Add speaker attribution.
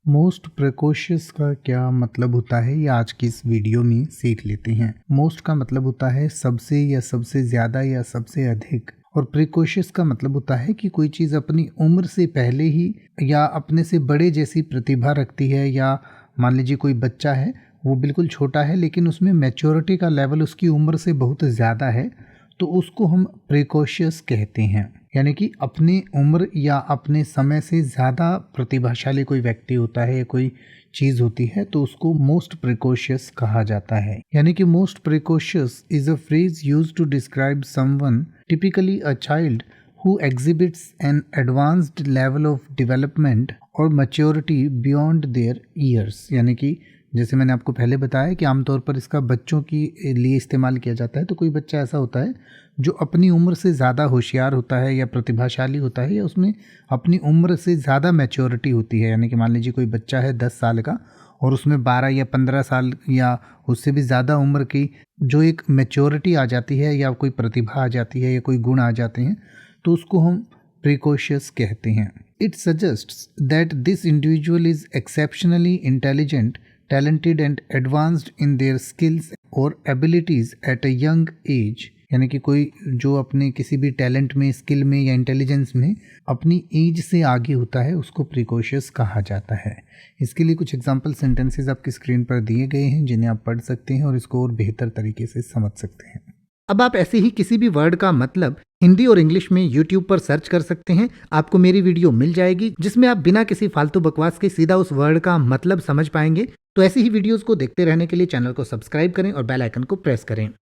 Speaker 1: Most precocious का क्या मतलब होता है ये आज की इस वीडियो में सीख लेते हैं। मोस्ट का मतलब होता है सबसे या सबसे ज़्यादा या सबसे अधिक, और प्रिकॉशियस का मतलब होता है कि कोई चीज़ अपनी उम्र से पहले ही या अपने से बड़े जैसी प्रतिभा रखती है, या मान लीजिए कोई बच्चा है, वो बिल्कुल छोटा है लेकिन उसमें मैच्योरिटी का लेवल उसकी उम्र से बहुत ज़्यादा है, तो उसको हम प्रिकॉशियस कहते हैं। यानी कि अपनी उम्र या अपने समय से ज़्यादा प्रतिभाशाली कोई व्यक्ति होता है या कोई चीज़ होती है तो उसको मोस्ट प्रिकॉशियस कहा जाता है। यानी कि most precocious is a phrase used to describe someone, typically a child who exhibits an advanced level of development और maturity beyond their years। यानी कि जैसे मैंने आपको पहले बताया कि आमतौर पर इसका बच्चों की लिए इस्तेमाल किया जाता है। तो कोई बच्चा ऐसा होता है जो अपनी उम्र से ज़्यादा होशियार होता है या प्रतिभाशाली होता है, या उसमें अपनी उम्र से ज़्यादा मैच्योरिटी होती है। यानी कि मान लीजिए कोई बच्चा है 10 साल का और उसमें 12 या 15 साल या उससे भी ज़्यादा उम्र की जो एक मैच्योरिटी आ जाती है या कोई प्रतिभा आ जाती है या कोई गुण आ जाते हैं, तो उसको हम प्रिकॉशियस कहते हैं। It suggests that this individual is exceptionally intelligent, talented and advanced in their skills और abilities at a young age. यानी कि कोई जो अपने किसी भी टैलेंट में, स्किल में या इंटेलिजेंस में अपनी एज से आगे होता है उसको प्रिकॉशियस कहा जाता है। इसके लिए कुछ एग्जाम्पल सेंटेंसेस आपकी स्क्रीन पर दिए गए हैं जिन्हें आप पढ़ सकते हैं और इसको और बेहतर तरीके से समझ सकते हैं।
Speaker 2: अब आप ऐसे ही किसी भी वर्ड का मतलब हिंदी और इंग्लिश में YouTube पर सर्च कर सकते हैं। आपको मेरी वीडियो मिल जाएगी जिसमें आप बिना किसी फालतू बकवास के सीधा उस वर्ड का मतलब समझ पाएंगे। तो ऐसी ही वीडियोस को देखते रहने के लिए चैनल को सब्सक्राइब करें और बेल आइकन को प्रेस करें।